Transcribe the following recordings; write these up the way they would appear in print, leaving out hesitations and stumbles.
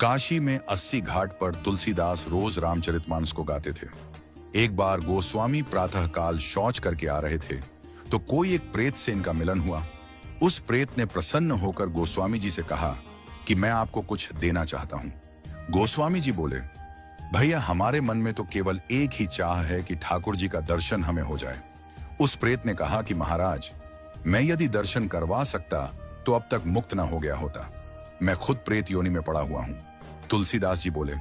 काशी में 80 घाट पर तुलसीदास रोज रामचरितमानस को गाते थे। एक बार गोस्वामी प्रातःकाल शौच करके आ रहे थे तो कोई एक प्रेत से इनका मिलन हुआ। उस प्रेत ने प्रसन्न होकर गोस्वामी जी से कहा कि मैं आपको कुछ देना चाहता हूं। गोस्वामी जी बोले, भैया हमारे मन में तो केवल एक ही चाह है कि ठाकुर जी का दर्शन हमें हो जाए। उस प्रेत ने कहा कि महाराज, मैं यदि दर्शन करवा सकता तो अब तक मुक्त ना हो गया होता। मैं खुद प्रेत योनि में पड़ा हुआ हूं। तुलसीदास जी बोले,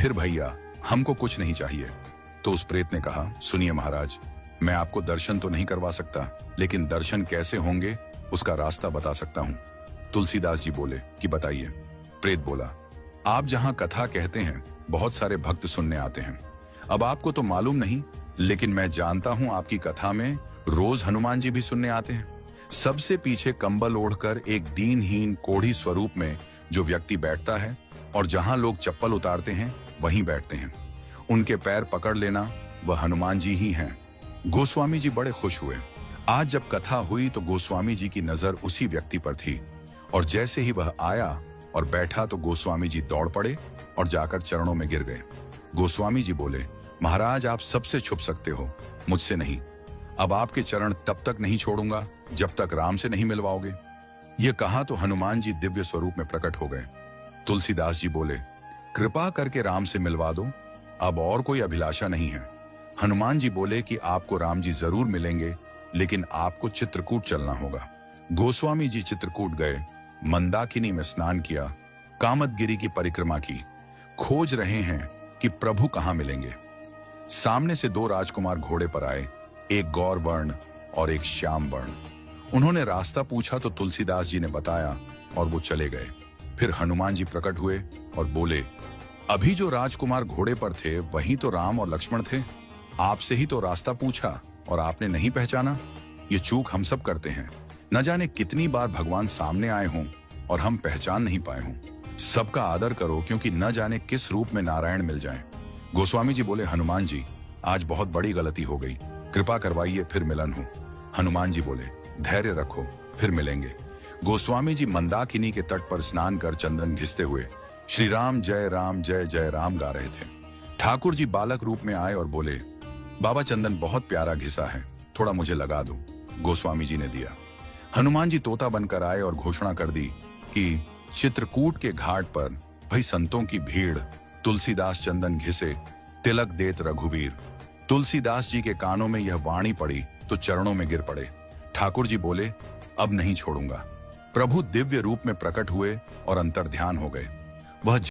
फिर भैया हमको कुछ नहीं चाहिए। तो उस प्रेत ने कहा, सुनिए महाराज, मैं आपको दर्शन तो नहीं करवा सकता, लेकिन दर्शन कैसे होंगे उसका रास्ता बता सकता हूं। तुलसीदास जी बोले कि बताइए। प्रेत बोला, आप जहां कथा कहते हैं बहुत सारे भक्त सुनने आते हैं। अब आपको तो मालूम नहीं, लेकिन मैं जानता हूं आपकी कथा में रोज हनुमान जी भी सुनने आते हैं। सबसे पीछे कंबल ओढ़कर एक दीनहीन कोढ़ी स्वरूप में जो व्यक्ति बैठता है और जहां लोग चप्पल उतारते हैं वहीं बैठते हैं। उनके पैर पकड़ लेना वह हनुमान जी ही हैं। गोस्वामी जी बड़े खुश हुए। आज जब कथा हुई तो गोस्वामी जी की नजर उसी व्यक्ति पर थी और जैसे ही वह आया और बैठा तो गोस्वामी जी दौड़ पड़े और जाकर चरणों में गिर गए। गोस्वामी जी बोले, महाराज आप सबसे छुप सकते हो, मुझसे नहीं। अब आपके चरण तब तक नहीं छोड़ूंगा जब तक राम से नहीं मिलवाओगे। ये कहा तो हनुमान जी दिव्य स्वरूप में प्रकट हो गए। तुलसीदास जी बोले, कृपा करके राम से मिलवा दो, अब और कोई अभिलाषा नहीं है। हनुमान जी बोले कि आपको राम जी जरूर मिलेंगे, लेकिन आपको चित्रकूट चलना होगा। गोस्वामी जी चित्रकूट गए, मंदाकिनी में स्नान किया, कामदगिरी की परिक्रमा की, खोज रहे हैं कि प्रभु कहां मिलेंगे। सामने से दो राजकुमार घोड़े पर आए, एक गौर वर्ण और एक श्याम वर्ण। उन्होंने रास्ता पूछा तो तुलसीदास जी ने बताया और वो चले गए। फिर हनुमान जी प्रकट हुए और बोले, अभी जो राजकुमार घोड़े पर थे वही तो राम और लक्ष्मण थे। आपसे ही तो रास्ता पूछा और आपने नहीं पहचाना। ये चूक हम सब करते हैं। न जाने कितनी बार भगवान सामने आए हों और हम पहचान नहीं पाए हों। सबका आदर करो, क्योंकि न जाने किस रूप में नारायण मिल जाएं। गोस्वामी जी बोले, हनुमान जी आज बहुत बड़ी गलती हो गई, कृपा करवाइए फिर मिलन हो। हनुमान जी बोले, धैर्य रखो, फिर मिलेंगे। गोस्वामी जी मंदाकिनी के तट पर स्नान कर चंदन घिसते हुए श्री राम जय जय राम गा रहे थे। ठाकुर जी बालक रूप में आए और बोले, बाबा चंदन बहुत प्यारा घिसा है, थोड़ा मुझे लगा दो। गोस्वामी जी ने दिया। हनुमान जी तोता बनकर आए और घोषणा कर दी कि चित्रकूट के घाट पर भाई संतों की भीड़, तुलसीदास चंदन घिसे, तिलक देत रघुवीर। तुलसीदास जी के कानों में यह वाणी पड़ी तो चरणों में गिर पड़े। ठाकुर जी बोले, अब नहीं छोड़ूंगा। प्रभु दिव्य रूप में प्रकट हुए और अंतर्ध्यान हो गए। वह